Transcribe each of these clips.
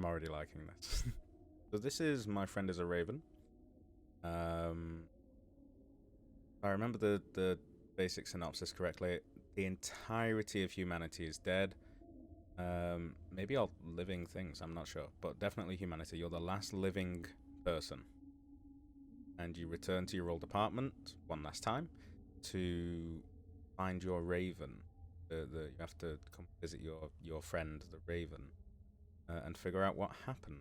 already liking this. So this is My Friend is a Raven. I remember the basic synopsis correctly. The entirety of humanity is dead. Maybe all living things, I'm not sure. But definitely humanity. You're the last living person. And you return to your old apartment one last time to find your raven. You have to come visit your friend, the raven, and figure out what happened.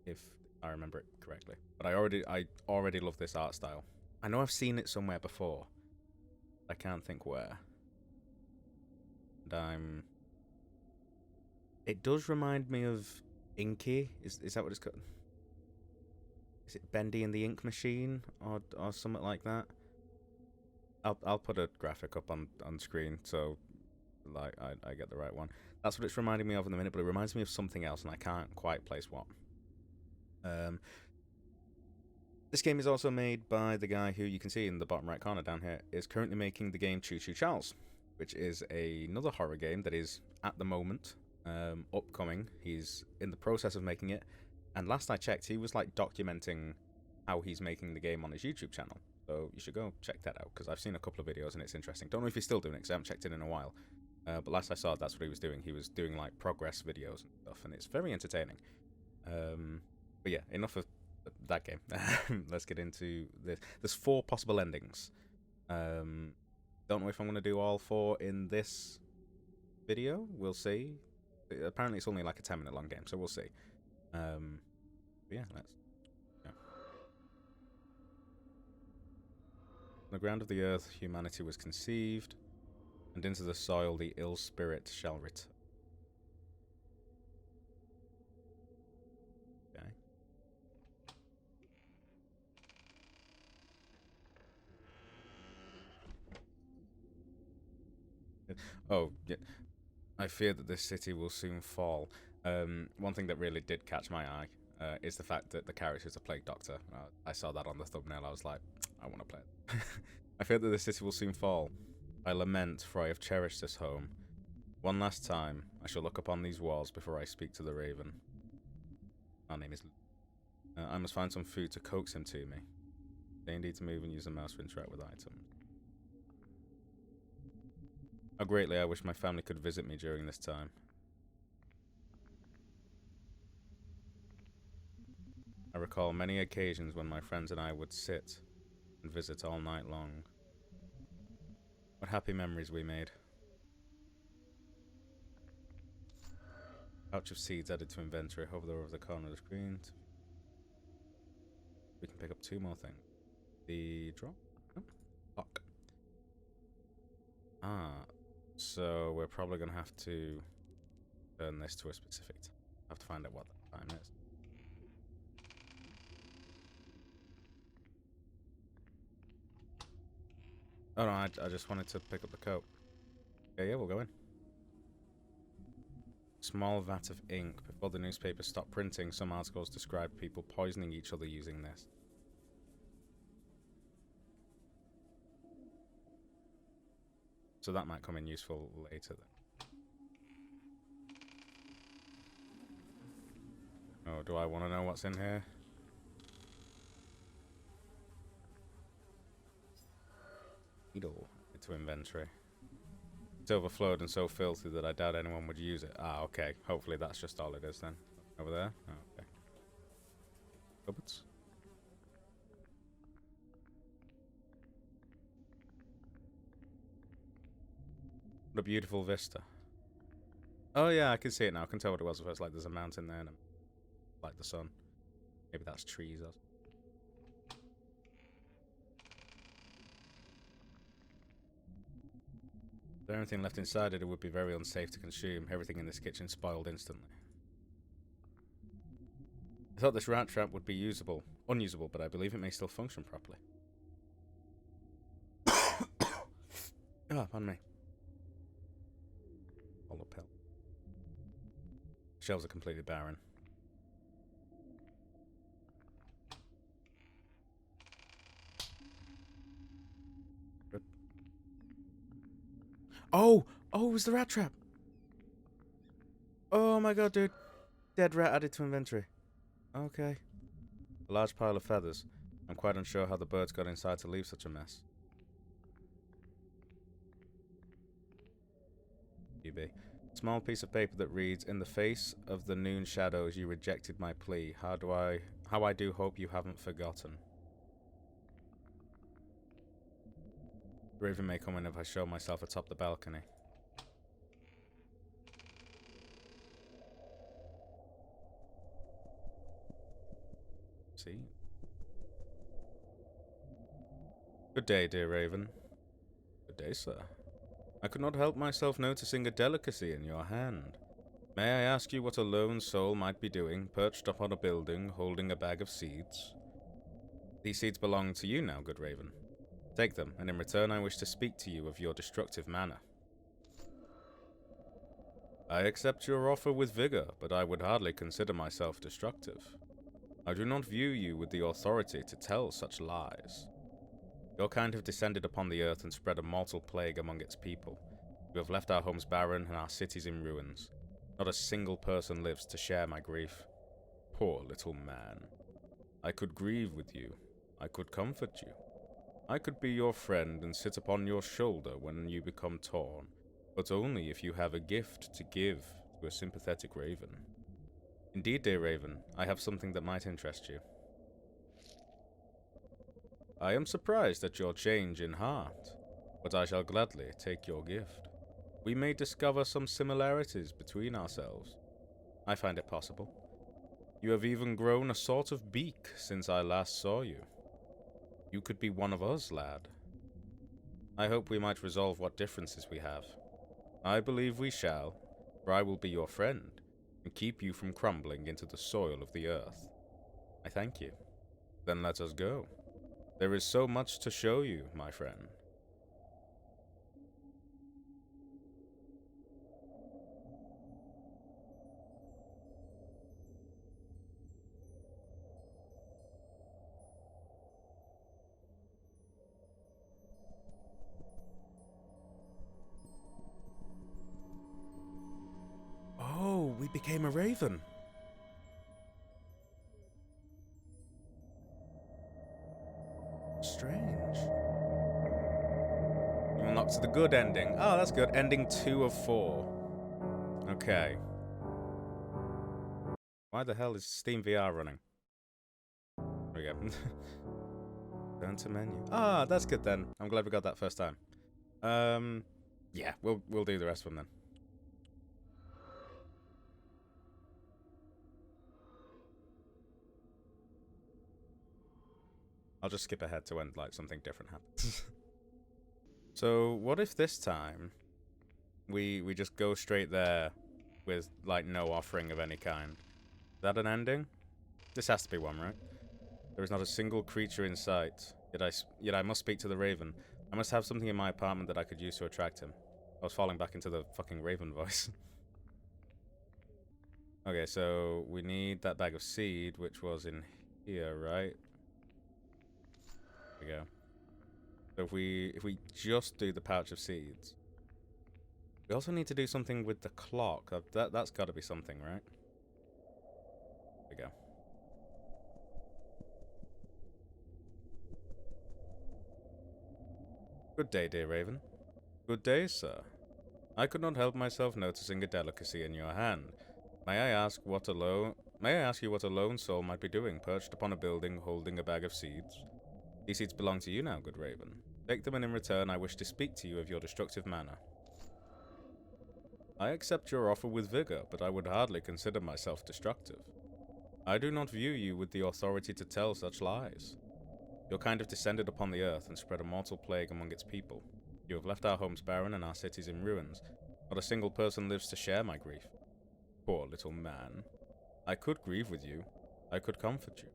If I remember it correctly. But I already love this art style. I know I've seen it somewhere before. I can't think where. And it does remind me of Inky. Is that what it's called? Is it Bendy and the Ink Machine or something like that? I'll put a graphic up on screen so like I get the right one. That's what it's reminding me of in the minute, but it reminds me of something else and I can't quite place what. This game is also made by the guy who you can see in the bottom right corner down here is currently making the game Choo Choo Charles, which is another horror game that is at the moment upcoming. He's in the process of making it, and last I checked, he was like documenting how he's making the game on his YouTube channel. So you should go check that out because I've seen a couple of videos and it's interesting. Don't know if he's still doing it because I haven't checked it in a while. But last I saw, that's what he was doing. He was doing like progress videos and stuff, and it's very entertaining. But yeah, enough of that game. Let's get into this. There's 4 possible endings. Don't know if I'm going to do all 4 in this video. We'll see. Apparently it's only like a 10-minute long game, so we'll see. Yeah, let's go. On the ground of the earth, humanity was conceived, and into the soil the ill spirit shall return. Oh, yeah. I fear that this city will soon fall. One thing that really did catch my eye is the fact that the character is a plague doctor. I saw that on the thumbnail. I was like, I want to play it. I fear that this city will soon fall. I lament, for I have cherished this home. One last time, I shall look upon these walls before I speak to the raven. Our name is... I must find some food to coax him to me. They indeed to move and use the mouse to interact with items. How greatly I wish my family could visit me during this time. I recall many occasions when my friends and I would sit and visit all night long. What happy memories we made. Pouch of seeds added to inventory. Hover over the corner of the screen. We can pick up 2 more things. The drop? Oh, lock. So we're probably going to have to turn this to a specific time. I have to find out what that time is. Oh no, I just wanted to pick up the coat. Yeah, we'll go in. Small vat of ink. Before the newspaper stopped printing, some articles described people poisoning each other using this. So that might come in useful later then. Oh, do I want to know what's in here? Needle into inventory. It's overflowed and so filthy that I doubt anyone would use it. Ah, okay. Hopefully that's just all it is then. Over there? Oh, okay. Cupboards? What a beautiful vista. Oh yeah, I can see it now. I can tell what it was first. Like there's a mountain there and like the sun. Maybe that's trees or something. If there anything left inside it, it would be very unsafe to consume. Everything in this kitchen spoiled instantly. I thought this rat trap would be unusable, but I believe it may still function properly. Oh, pardon me. Hollow pill. Shelves are completely barren. Good. Oh! Oh, it was the rat trap! Oh my god, dude. Dead rat added to inventory. Okay. A large pile of feathers. I'm quite unsure how the birds got inside to leave such a mess. QB. Small piece of paper that reads, "In the face of the noon shadows, you rejected my plea. How I do hope you haven't forgotten. Raven may come in if I show myself atop the balcony." See? Good day, dear Raven. Good day, sir. I could not help myself noticing a delicacy in your hand. May I ask you what a lone soul might be doing, perched upon a building, holding a bag of seeds? These seeds belong to you now, good Raven. Take them, and in return I wish to speak to you of your destructive manner. I accept your offer with vigor, but I would hardly consider myself destructive. I do not view you with the authority to tell such lies. Your kind have descended upon the earth and spread a mortal plague among its people. You have left our homes barren and our cities in ruins. Not a single person lives to share my grief. Poor little man. I could grieve with you. I could comfort you. I could be your friend and sit upon your shoulder when you become torn, but only if you have a gift to give to a sympathetic raven. Indeed, dear Raven, I have something that might interest you. I am surprised at your change in heart, but I shall gladly take your gift. We may discover some similarities between ourselves. I find it possible. You have even grown a sort of beak since I last saw you. You could be one of us, lad. I hope we might resolve what differences we have. I believe we shall, for I will be your friend, and keep you from crumbling into the soil of the earth. I thank you. Then let us go. There is so much to show you, my friend. Oh, we became a raven. Strange. You unlocked the good ending. Oh, that's good. Ending 2 of 4. Okay. Why the hell is Steam VR running? There we go. Turn to menu. Ah, that's good then. I'm glad we got that first time. Yeah, we'll do the rest of them then. I'll just skip ahead to when like something different happens. So what if this time we just go straight there with like no offering of any kind? Is that an ending? This has to be one, right? There is not a single creature in sight. Yet I must speak to the raven. I must have something in my apartment that I could use to attract him. I was falling back into the fucking raven voice. Okay, so we need that bag of seed, which was in here, right? There we go. So if we just do the pouch of seeds, we also need to do something with the clock. That's got to be something, right? There we go. Good day, dear Raven. Good day, sir. I could not help myself noticing a delicacy in your hand. May I ask you what a lone soul might be doing, perched upon a building, holding a bag of seeds? These seeds belong to you now, good Raven. Take them, and in return I wish to speak to you of your destructive manner. I accept your offer with vigor, but I would hardly consider myself destructive. I do not view you with the authority to tell such lies. Your kind have descended upon the earth and spread a mortal plague among its people. You have left our homes barren and our cities in ruins. Not a single person lives to share my grief. Poor little man. I could grieve with you. I could comfort you.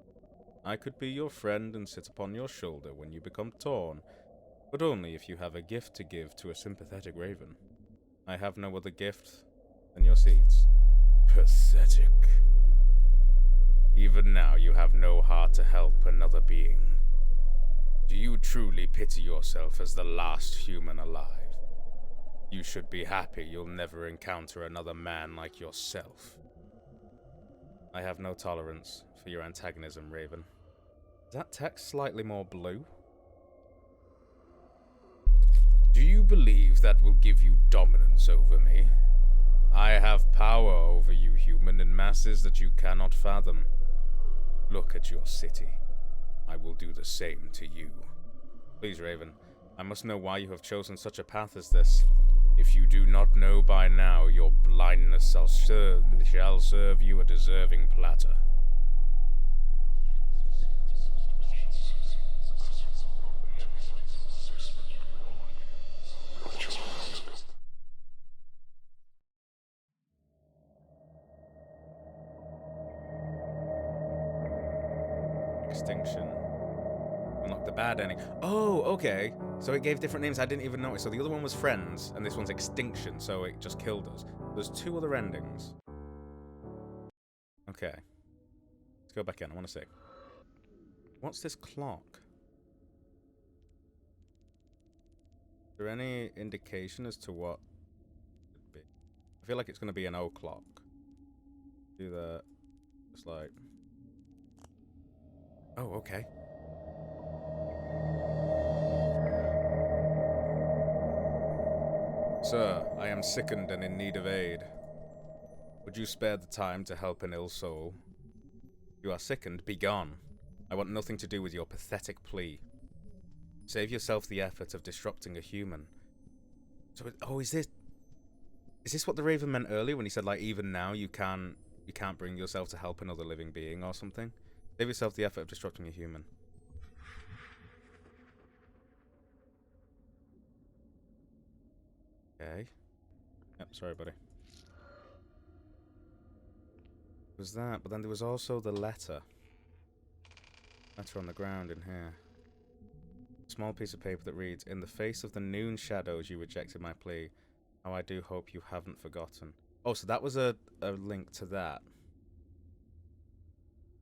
I could be your friend and sit upon your shoulder when you become torn, but only if you have a gift to give to a sympathetic raven. I have no other gift than your seeds. Pathetic. Even now you have no heart to help another being. Do you truly pity yourself as the last human alive? You should be happy you'll never encounter another man like yourself. I have no tolerance for your antagonism, Raven. Is that text slightly more blue? Do you believe that will give you dominance over me? I have power over you, human, in masses that you cannot fathom. Look at your city. I will do the same to you. Please, Raven, I must know why you have chosen such a path as this. If you do not know by now, your blindness shall serve you a deserving platter. Extinction. Unlock the bad ending. Oh, okay. So it gave different names. I didn't even notice. So the other one was Friends, and this one's Extinction, so it just killed us. There's 2 other endings. Okay. Let's go back in. I want to see. What's this clock? Is there any indication as to what it could be? I feel like it's going to be an O clock. Do that. Just like... Oh, okay. Sir, I am sickened and in need of aid. Would you spare the time to help an ill soul? You are sickened, be gone. I want nothing to do with your pathetic plea. Save yourself the effort of disrupting a human. So, is this what the Raven meant earlier when he said, like, even now you can't bring yourself to help another living being or something? Save yourself the effort of disrupting a human. Okay. Yep, sorry, buddy. Was that, but then there was also the letter. Letter on the ground in here. A small piece of paper that reads, "In the face of the noon shadows, you rejected my plea. How I do hope you haven't forgotten." Oh, so that was a link to that.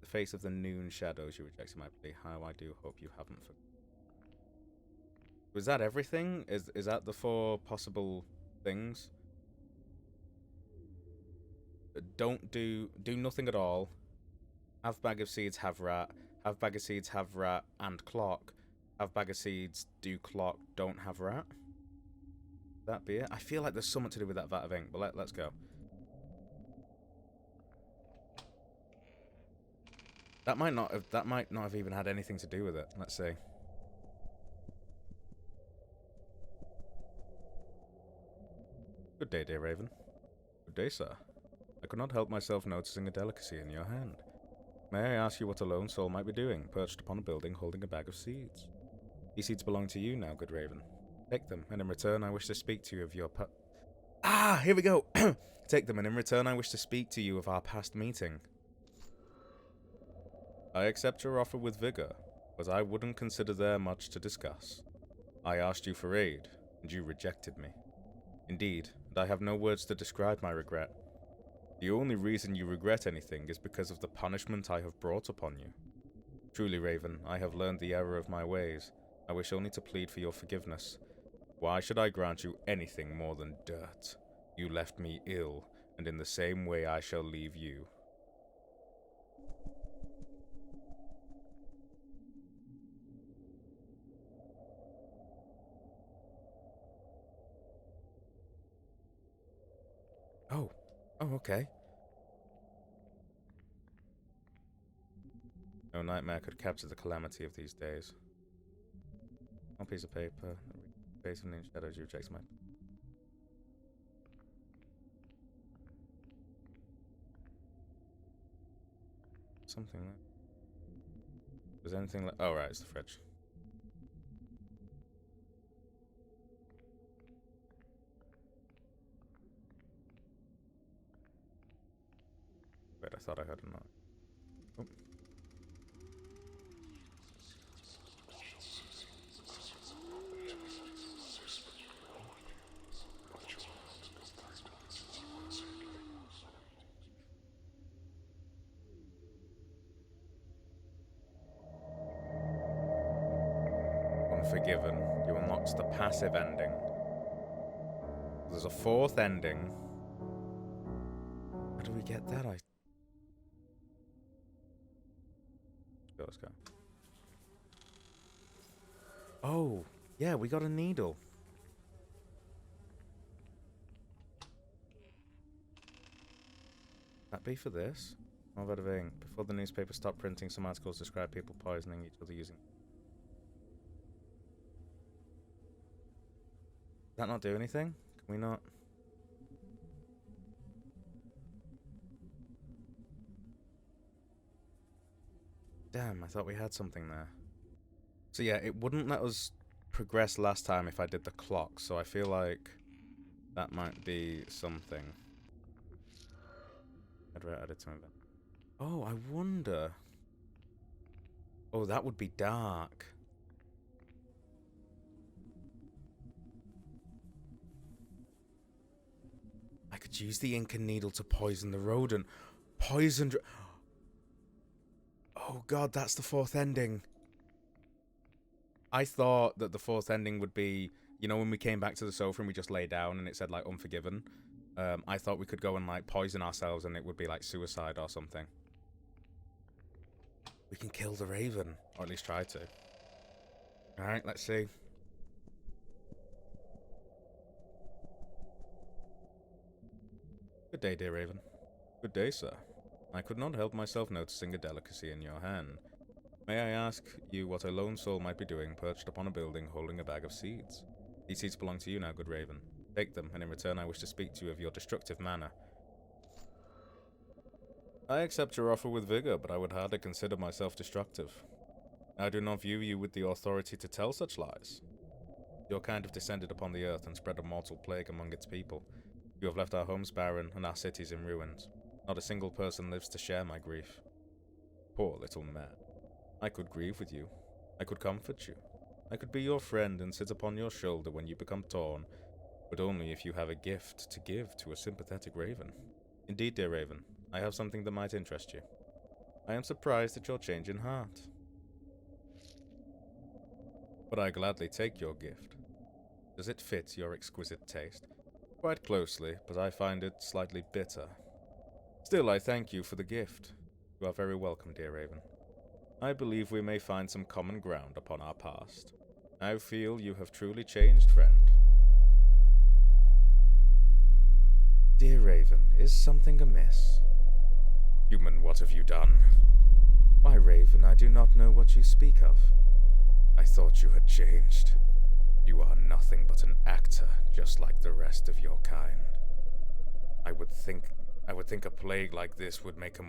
The face of the noon shadows, you rejected my plea. How I do hope you haven't forgotten. Was that everything? Is that the 4 possible things? Don't do nothing at all. Have bag of seeds, have rat. Have bag of seeds, have rat and clock. Have bag of seeds, do clock, don't have rat. That be it? I feel like there's something to do with that vat of ink, but let's go. That might not have even had anything to do with it. Let's see. Good day, dear Raven. Good day, sir. I could not help myself noticing a delicacy in your hand. May I ask you what a lone soul might be doing, perched upon a building holding a bag of seeds? These seeds belong to you now, good Raven. Take them, and in return I wish to speak to you of your here we go! Take them, and in return I wish to speak to you of our past meeting. I accept your offer with vigor, but I wouldn't consider there much to discuss. I asked you for aid, and you rejected me. Indeed, and I have no words to describe my regret. The only reason you regret anything is because of the punishment I have brought upon you. Truly, Raven, I have learned the error of my ways. I wish only to plead for your forgiveness. Why should I grant you anything more than dirt? You left me ill, and in the same way I shall leave you. Oh, okay. No nightmare could capture the calamity of these days. One piece of paper. Face of the shadows you reject my... Something like... Was anything like... Oh, right, it's the fridge. Wait, I thought I heard a noise. Oh. Unforgiven. You unlocked the passive ending. There's a fourth ending. How do we get that? Let's go. Oh, yeah, we got a needle. That be for this? More about a ink. Before the newspaper stopped printing, some articles describe people poisoning each other using... Does that not do anything? Can we not... Damn, I thought we had something there. So yeah, it wouldn't let us progress last time if I did the clock, so I feel like that might be something. I'd add it to my event. Oh, I wonder... Oh, that would be dark. I could use the ink and needle to poison the rodent. Poison... Oh god, that's the fourth ending. I thought that the fourth ending would be, you know, when we came back to the sofa and we just lay down and it said, like, Unforgiven. I thought we could go and, like, poison ourselves and it would be, like, suicide or something. We can kill the raven. Or at least try to. Alright, let's see. Good day, dear raven. Good day, sir. I could not help myself noticing a delicacy in your hand. May I ask you what a lone soul might be doing perched upon a building holding a bag of seeds? These seeds belong to you now, good raven. Take them, and in return I wish to speak to you of your destructive manner. I accept your offer with vigor, but I would hardly consider myself destructive. I do not view you with the authority to tell such lies. Your kind have descended upon the earth and spread a mortal plague among its people. You have left our homes barren and our cities in ruins. Not a single person lives to share my grief. Poor little man. I could grieve with you. I could comfort you. I could be your friend and sit upon your shoulder when you become torn, but only if you have a gift to give to a sympathetic raven. Indeed, dear raven, I have something that might interest you. I am surprised at your change in heart. But I gladly take your gift. Does it fit your exquisite taste? Quite closely, but I find it slightly bitter. Still, I thank you for the gift. You are very welcome, dear raven. I believe we may find some common ground upon our past. I feel you have truly changed, friend. Dear raven, is something amiss? Human, what have you done? Why, raven, I do not know what you speak of. I thought you had changed. You are nothing but an actor, just like the rest of your kind. I would think a plague like this would make a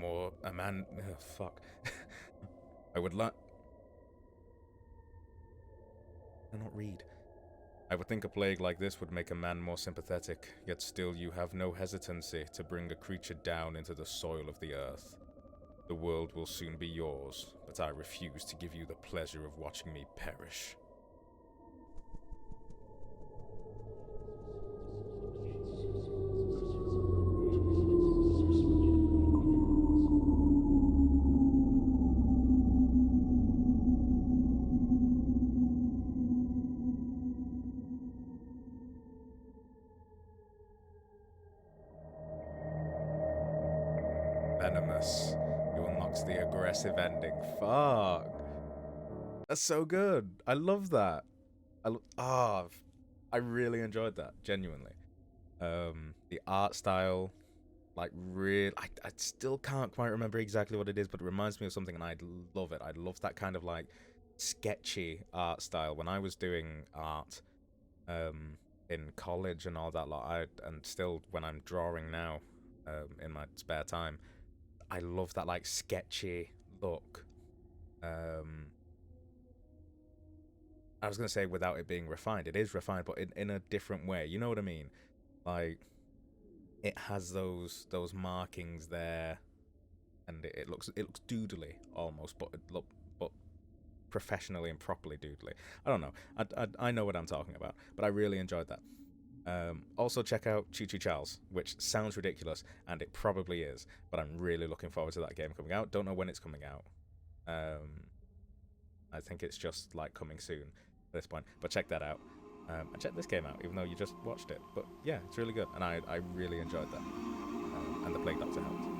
man... fuck. I would not read. I would think a plague like this would make a man more sympathetic, yet still you have no hesitancy to bring a creature down into the soil of the earth. The world will soon be yours, but I refuse to give you the pleasure of watching me perish. Venomous. You unlocks the aggressive ending. Fuck. That's so good. I love that. I really enjoyed that, genuinely. The art style, like, really, I still can't quite remember exactly what it is, but it reminds me of something, and I love it. I love that kind of, like, sketchy art style. When I was doing art, in college and all that lot, and still when I'm drawing now, in my spare time, I love that, like, sketchy look. I was going to say without it being refined. It is refined, but in a different way. You know what I mean? Like, it has those markings there, and it looks doodly almost, but professionally and properly doodly. I don't know. I know what I'm talking about, but I really enjoyed that. Also check out Choo Choo Charles, which sounds ridiculous, and it probably is, but I'm really looking forward to that game coming out. Don't know when it's coming out. I think it's just, like, coming soon at this point, but check that out. and check this game out, even though you just watched it. But yeah, it's really good, and I really enjoyed that. And the Plague Doctor helped.